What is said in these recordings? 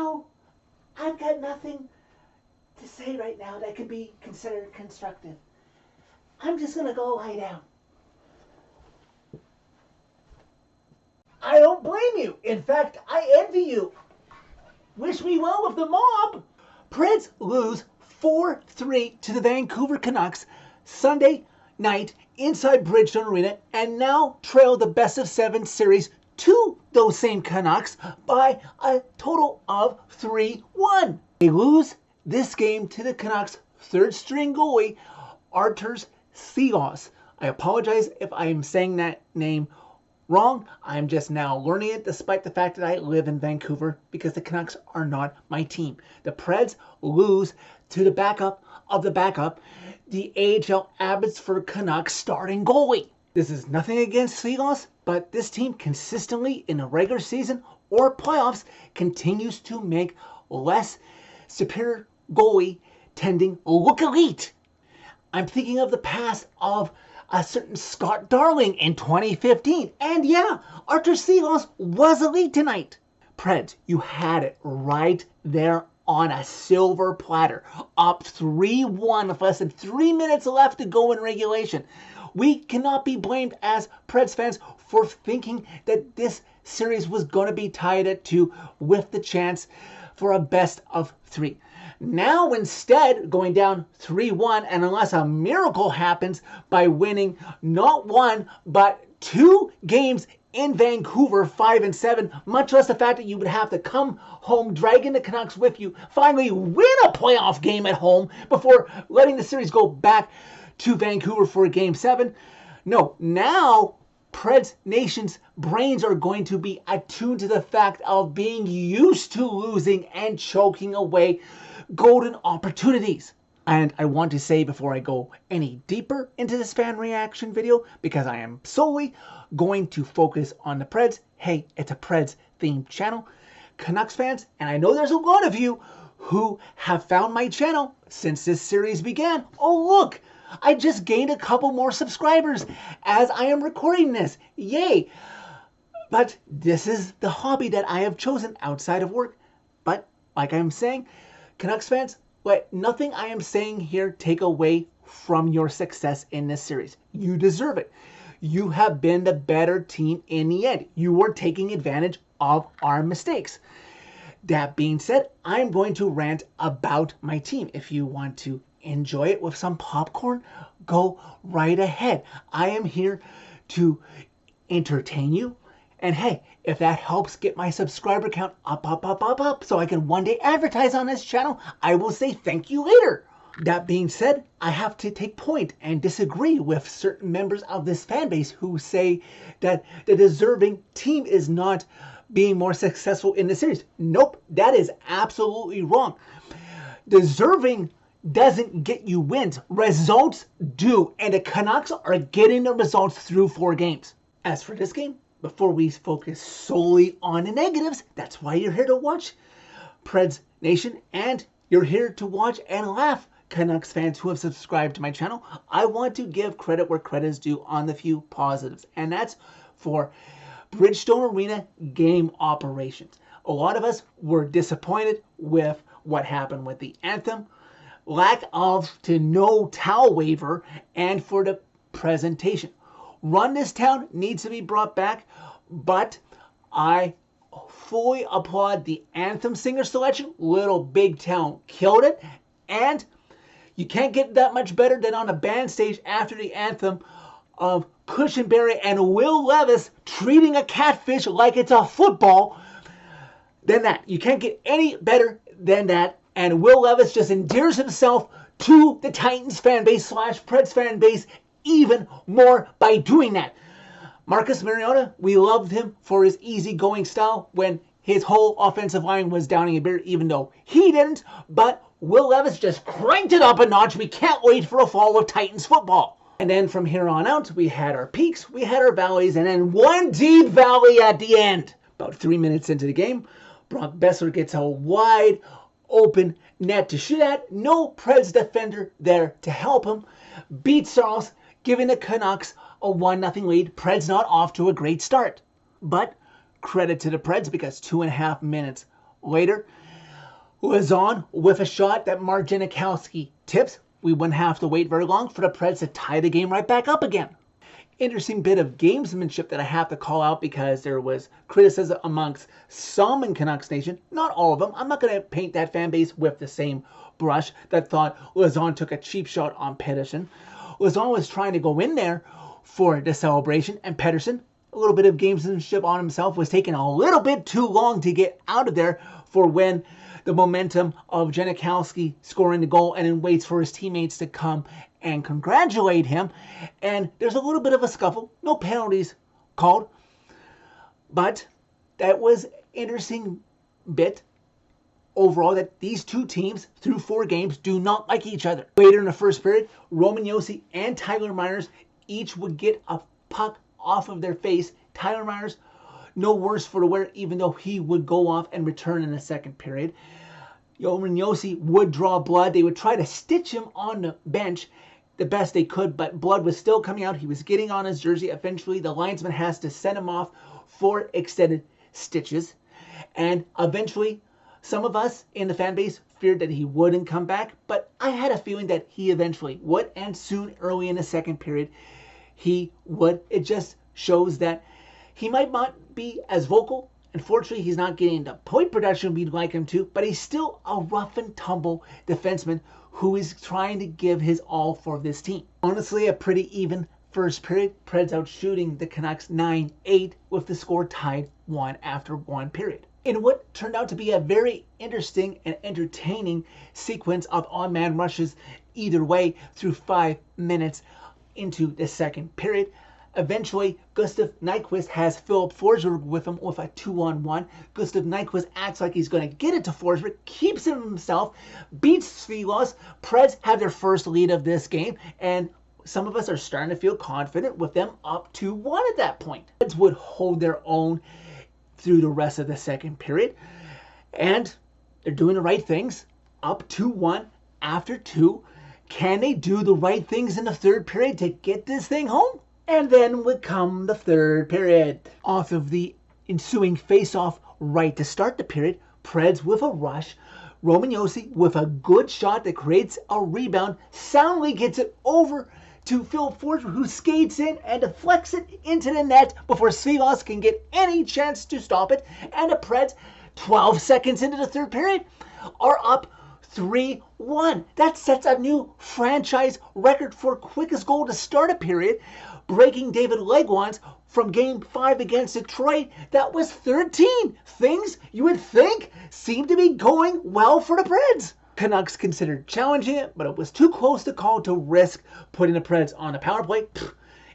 now, I've got nothing to say right now that can be considered constructive. I'm just going to go lie down. I don't blame you. In fact, I envy you. Wish me well with the mob. Preds lose 4-3 to the Vancouver Canucks Sunday night inside Bridgestone Arena and now trail the best of 7 series to those same Canucks by a total of 3-1. They lose this game to the Canucks' third string goalie, Arturs Silovs. I apologize if I am saying that name wrong. I'm just now learning it despite the fact that I live in Vancouver because the Canucks are not my team. The Preds lose to the backup of the backup, the AHL Abbotsford Canucks starting goalie. This is nothing against Silovs, but this team consistently in the regular season or playoffs continues to make less superior goalie tending look elite. I'm thinking of the past of a certain Scott Darling in 2015. And yeah, Arturs Silovs was elite tonight. Preds, you had it right there on a silver platter. Up 3-1 with less than 3 minutes left to go in regulation. We cannot be blamed as Preds fans for thinking that this series was going to be tied at 2 with the chance for a best of 3. Now instead, going down 3-1, and unless a miracle happens by winning not 1, but 2 games in Vancouver, 5-7, much less the fact that you would have to come home, dragging the Canucks with you, finally win a playoff game at home before letting the series go back to Vancouver for Game 7. No, now Preds Nation's brains are going to be attuned to the fact of being used to losing and choking away golden opportunities. And I want to say before I go any deeper into this fan reaction video, because I am solely going to focus on the Preds. Hey, it's a Preds themed channel. Canucks fans, and I know there's a lot of you who have found my channel since this series began. Oh look, I just gained a couple more subscribers as I am recording this. Yay! But this is the hobby that I have chosen outside of work. But like I'm saying, Canucks fans, let nothing I am saying here take away from your success in this series. You deserve it. You have been the better team in the end. You were taking advantage of our mistakes. That being said, I'm going to rant about my team. If you want to enjoy it with some popcorn, go right ahead. I am here to entertain you. And hey, if that helps get my subscriber count up, so I can one day advertise on this channel, I will say thank you later. That being said, I have to take point and disagree with certain members of this fan base who say that the deserving team is not being more successful in the series. Nope, that is absolutely wrong. Deserving doesn't get you wins. Results do, and the Canucks are getting the results through 4 games. As for this game, before we focus solely on the negatives, that's why you're here to watch Preds Nation, and you're here to watch and laugh, Canucks fans who have subscribed to my channel. I want to give credit where credit is due on the few positives, and that's for Bridgestone Arena game operations. A lot of us were disappointed with what happened with the anthem, lack of to no towel waiver, and for the presentation. Run This Town needs to be brought back, but I fully applaud the anthem singer selection. Little Big Town killed it, and you can't get that much better than on a band stage after the anthem of Cushenberry and Will Levis treating a catfish like it's a football than that. You can't get any better than that, and Will Levis just endears himself to the Titans fan base / Preds fan base even more by doing that. Marcus Mariota, we loved him for his easygoing style when his whole offensive line was downing a beer, even though he didn't. But Will Levis just cranked it up a notch. We can't wait for a fall of Titans football. And then from here on out, we had our peaks, we had our valleys, and then one deep valley at the end. About 3 minutes into the game, Brock Besser gets a wide open net to shoot at. No Preds defender there to help him. Beats Charles, giving the Canucks a 1-0 lead. Preds not off to a great start. But credit to the Preds because 2.5 minutes later, Lazon with a shot that Mark Janikowski tips. We wouldn't have to wait very long for the Preds to tie the game right back up again. Interesting bit of gamesmanship that I have to call out because there was criticism amongst some in Canucks Nation, not all of them. I'm not going to paint that fan base with the same brush that thought Lazon took a cheap shot on Pedersen. Lazon was trying to go in there for the celebration, and Pedersen, a little bit of gamesmanship on himself, was taking a little bit too long to get out of there for when the momentum of Janikowski scoring the goal and then waits for his teammates to come and congratulate him. And there's a little bit of a scuffle. No penalties called. But that was an interesting bit overall that these two teams through 4 games do not like each other. Later in the first period, Roman Josi and Tyler Myers each would get a puck off of their face. Tyler Myers, no worse for the wear, even though he would go off and return in the second period. Roman Josi would draw blood. They would try to stitch him on the bench the best they could, but blood was still coming out. He was getting on his jersey. Eventually, the linesman has to send him off for extended stitches. And eventually, some of us in the fan base feared that he wouldn't come back, but I had a feeling that he eventually would, and soon, early in the second period, he would. It just shows that he might not be as vocal. Unfortunately, he's not getting the point production we'd like him to, but he's still a rough and tumble defenseman who is trying to give his all for this team. Honestly, a pretty even first period. Preds out shooting the Canucks 9-8 with the score tied 1 after 1 period. In what turned out to be a very interesting and entertaining sequence of on-man rushes either way through 5 minutes into the second period. Eventually, Gustav Nyquist has Philip Forsberg with him with a 2-on-1. Gustav Nyquist acts like he's going to get it to Forsberg, keeps him himself, beats Svilos. Preds have their first lead of this game, and some of us are starting to feel confident with them up 2-1 at that point. Preds would hold their own through the rest of the second period, and they're doing the right things. Up 2-1 after 2. Can they do the right things in the third period to get this thing home? And then would come the third period. Off of the ensuing face-off right to start the period, Preds with a rush. Roman Josi with a good shot that creates a rebound, soundly gets it over to Philip Forsberg, who skates in and deflects it into the net before Svilos can get any chance to stop it. And the Preds, 12 seconds into the third period, are up 3-1. That sets a new franchise record for quickest goal to start a period, breaking David Legwand's from Game 5 against Detroit. That was 13. Things you would think seem to be going well for the Preds. Canucks considered challenging it, but it was too close to call to risk putting the Preds on a power play.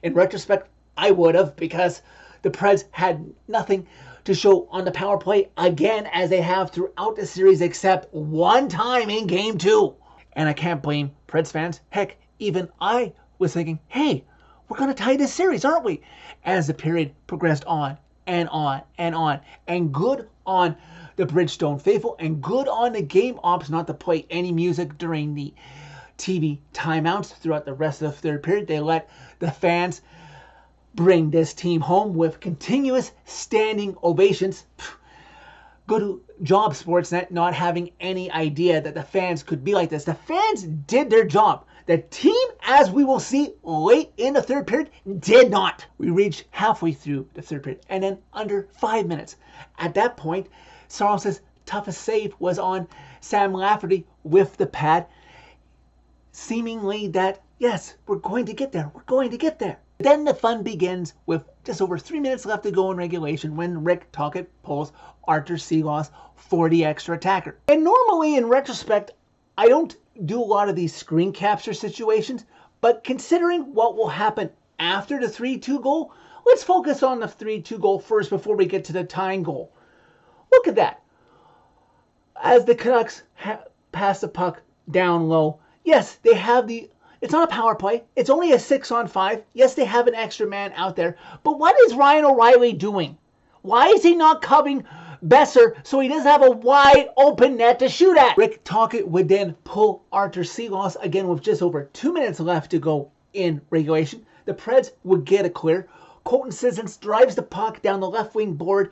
In retrospect, I would have, because the Preds had nothing to show on the power play again, as they have throughout the series, except one time in Game 2. And I can't blame Preds fans. Heck, even I was thinking, hey, we're going to tie this series, aren't we? As the period progressed on and on and on. And good on the Bridgestone faithful, and good on the game ops not to play any music during the TV timeouts throughout the rest of the third period. They let the fans bring this team home with continuous standing ovations. Good job, Sportsnet, not having any idea that the fans could be like this. The fans did their job. The team, as we will see late in the third period, did not. We reached halfway through the third period, and then under 5 minutes. At that point, Saros' toughest save was on Sam Lafferty with the pad, seemingly that, yes, we're going to get there. We're going to get there. Then the fun begins with just over 3 minutes left to go in regulation when Rick Tocchet pulls Artur Silovs for the extra attacker. And normally, in retrospect, I don't do a lot of these screen capture situations, but considering what will happen after the 3-2 goal, let's focus on the 3-2 goal first before we get to the tying goal. Look at that. As the Canucks pass the puck down low, yes, they have the... It's not a power play. It's only a 6-on-5. Yes, they have an extra man out there. But what is Ryan O'Reilly doing? Why is he not covering Besser so he doesn't have a wide open net to shoot at? Rick Tocchet would then pull Artur Silovs again with just over 2 minutes left to go in regulation. The Preds would get a clear. Colton Sissons drives the puck down the left wing board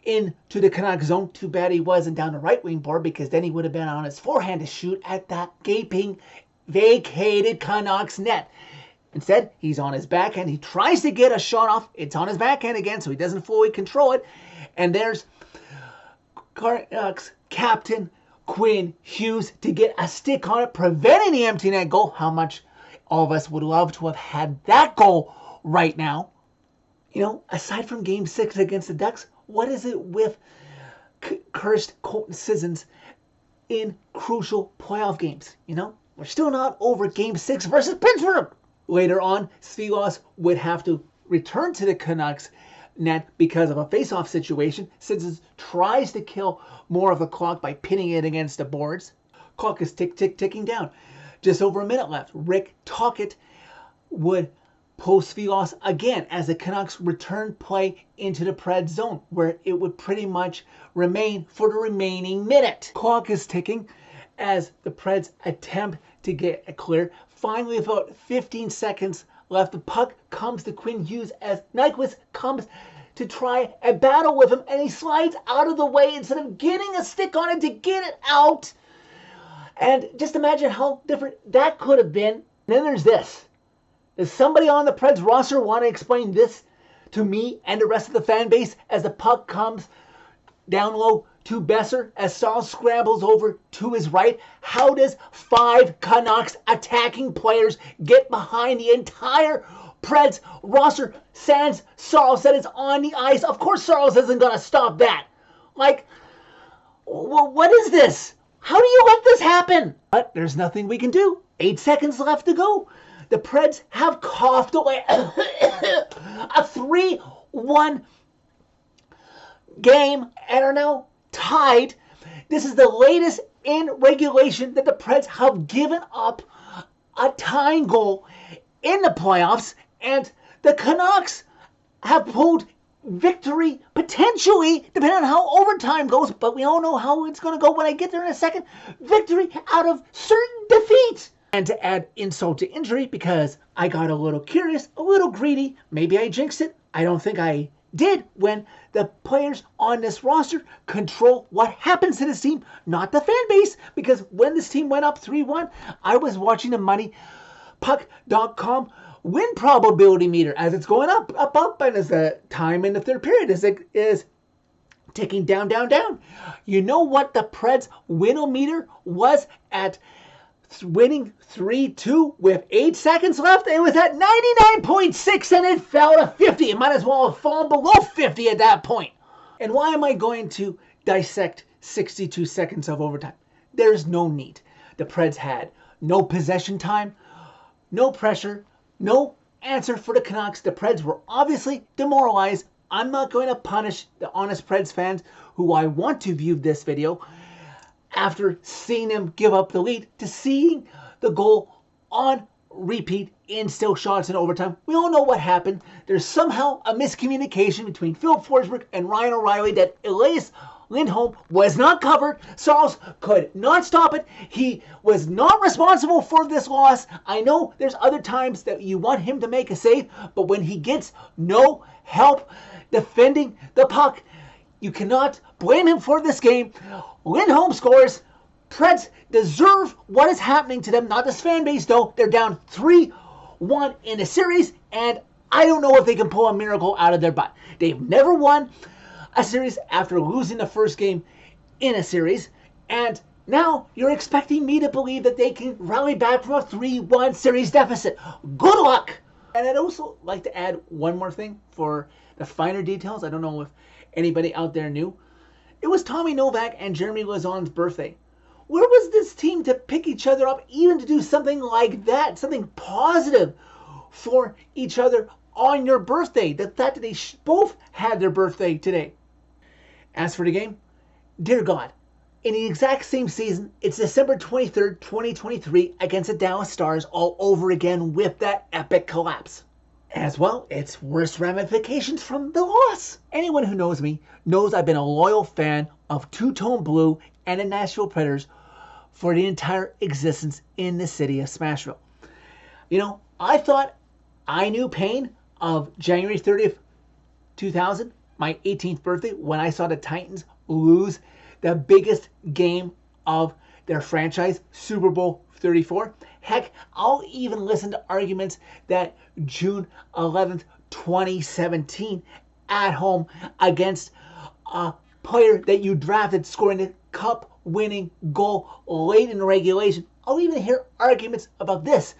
into the Canucks zone. Too bad he wasn't down the right wing board, because then he would have been on his forehand to shoot at that gaping, vacated Canucks net. Instead, he's on his backhand. He tries to get a shot off. It's on his backhand again, so he doesn't fully control it. And there's Canucks captain Quinn Hughes to get a stick on it, preventing the empty net goal. How much all of us would love to have had that goal right now. You know, aside from Game 6 against the Ducks, what is it with cursed Colton Sissons in crucial playoff games? You know, we're still not over Game 6 versus Pittsburgh. Later on, Svilos would have to return to the Canucks net because of a face-off situation. Sissons tries to kill more of the clock by pinning it against the boards. Clock is ticking down. Just over a minute left. Rick Tocchet would post Svilos again as the Canucks return play into the Preds zone, where it would pretty much remain for the remaining minute. Clock is ticking as the Preds attempt to get a clear. Finally, about 15 seconds left. The puck comes to Quinn Hughes as Nyquist comes to try a battle with him, and he slides out of the way instead of getting a stick on it to get it out. And just imagine how different that could have been. And then there's this. Does somebody on the Preds roster want to explain this to me and the rest of the fan base as the puck comes down low to Besser as Saul scrambles over to his right? How does 5 Canucks attacking players get behind the entire Preds roster? Sans Saros said it's on the ice. Of course Saros isn't going to stop that. Like, well, what is this? How do you let this happen? But there's nothing we can do. 8 seconds left to go. The Preds have coughed away a 3-1 game and are now tied. This is the latest in regulation that the Preds have given up a tying goal in the playoffs, and the Canucks have pulled victory, potentially, depending on how overtime goes, but we all know how it's going to go when I get there in a second, victory out of certain defeat. And to add insult to injury, because I got a little curious, a little greedy, maybe I jinxed it, I don't think I did, when the players on this roster control what happens to this team, not the fan base, because when this team went up 3-1, I was watching the MoneyPuck.com win probability meter as it's going up, and as the time in the third period is ticking down. You know what the Preds win-o-meter was at winning 3-2 with 8 seconds left? It was at 99.6 and it fell to 50. It might as well have fallen below 50 at that point. And why am I going to dissect 62 seconds of overtime? There's no need. The Preds had no possession time, no pressure, no answer for the Canucks. The Preds were obviously demoralized. I'm not going to punish the honest Preds fans who I want to view this video after seeing them give up the lead to seeing the goal on repeat in still shots in overtime. We all know what happened. There's somehow a miscommunication between Philip Forsberg and Ryan O'Reilly that Elias Lindholm was not covered. Saros could not stop it. He was not responsible for this loss. I know there's other times that you want him to make a save, but when he gets no help defending the puck, you cannot blame him for this game. Lindholm scores. Preds deserve what is happening to them. Not this fan base, though. They're down 3-1 in the series, and I don't know if they can pull a miracle out of their butt. They've never won a series after losing the first game in a series, and now you're expecting me to believe that they can rally back from a 3-1 series deficit. Good luck! And I'd also like to add one more thing for the finer details. I don't know if anybody out there knew. It was Tommy Novak and Jeremy Lauzon's birthday. Where was this team to pick each other up, even to do something like that, something positive for each other on your birthday? The fact that they both had their birthday today. As for the game, dear God, in the exact same season, it's December 23rd, 2023 against the Dallas Stars all over again with that epic collapse. As well, its worst ramifications from the loss. Anyone who knows me knows I've been a loyal fan of Two-Tone Blue and the Nashville Predators for the entire existence in the city of Smashville. You know, I thought I knew pain of January 30th, 2000. my 18th birthday when I saw the Titans lose the biggest game of their franchise, Super Bowl 34. Heck, I'll even listen to arguments that June 11th, 2017, at home against a player that you drafted scoring the cup-winning goal late in regulation. I'll even hear arguments about this.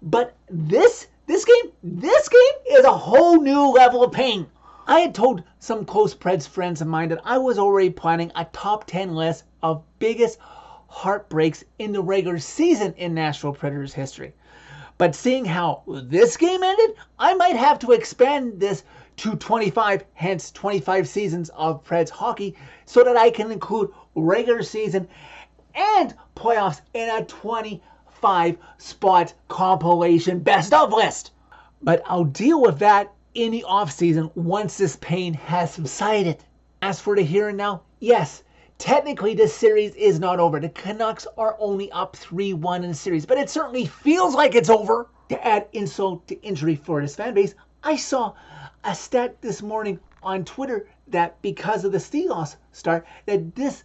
But this game is a whole new level of pain. I had told some close Preds friends of mine that I was already planning a top 10 list of biggest heartbreaks in the regular season in Nashville Predators history. But seeing how this game ended, I might have to expand this to 25, hence 25 seasons of Preds hockey, so that I can include regular season and playoffs in a 25 spot compilation best of list. But I'll deal with that in the off season once this pain has subsided. As for the here and now, yes, technically this series is not over. The Canucks are only up 3-1 in the series, but it certainly feels like it's over. To add insult to injury for this fan base, I saw a stat this morning on Twitter that because of the Steelers start, that this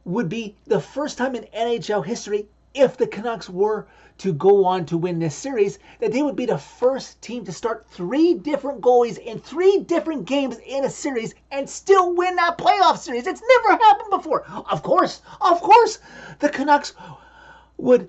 would be the first time in NHL history, if the Canucks were to go on to win this series, that they would be the first team to start 3 different goalies in 3 different games in a series and still win that playoff series. It's never happened before. Of course, the Canucks would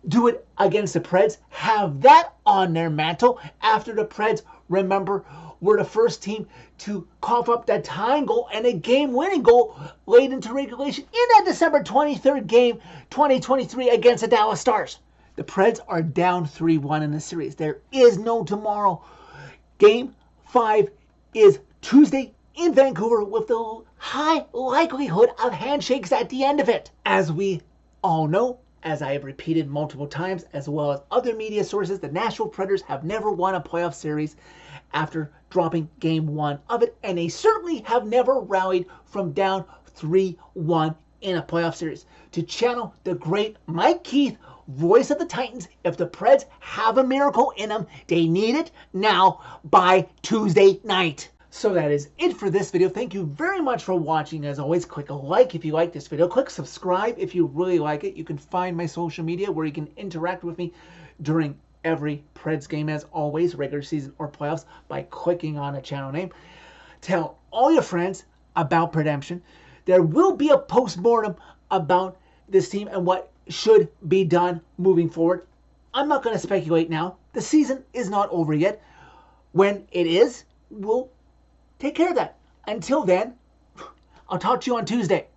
do it against the Preds, have that on their mantle after the Preds, remember, were the first team to cough up that tying goal and a game-winning goal late into regulation in that December 23rd game, 2023 against the Dallas Stars. The Preds are down 3-1 in the series. There is no tomorrow. Game 5 is Tuesday in Vancouver with the high likelihood of handshakes at the end of it. As we all know, as I have repeated multiple times, as well as other media sources, the Nashville Predators have never won a playoff series after dropping game 1 of it, and they certainly have never rallied from down 3-1 in a playoff series. To channel the great Mike Keith, voice of the Titans, if the Preds have a miracle in them, they need it now by Tuesday night. So that is it for this video. Thank you very much for watching. As always, click a like if you like this video. Click subscribe if you really like it. You can find my social media where you can interact with me during every Preds game, as always, regular season or playoffs, by clicking on a channel name. Tell all your friends about Predemption. There will be a post-mortem about this team and what should be done moving forward. I'm not going to speculate now. The season is not over yet. When it is, we'll take care of that. Until then, I'll talk to you on Tuesday.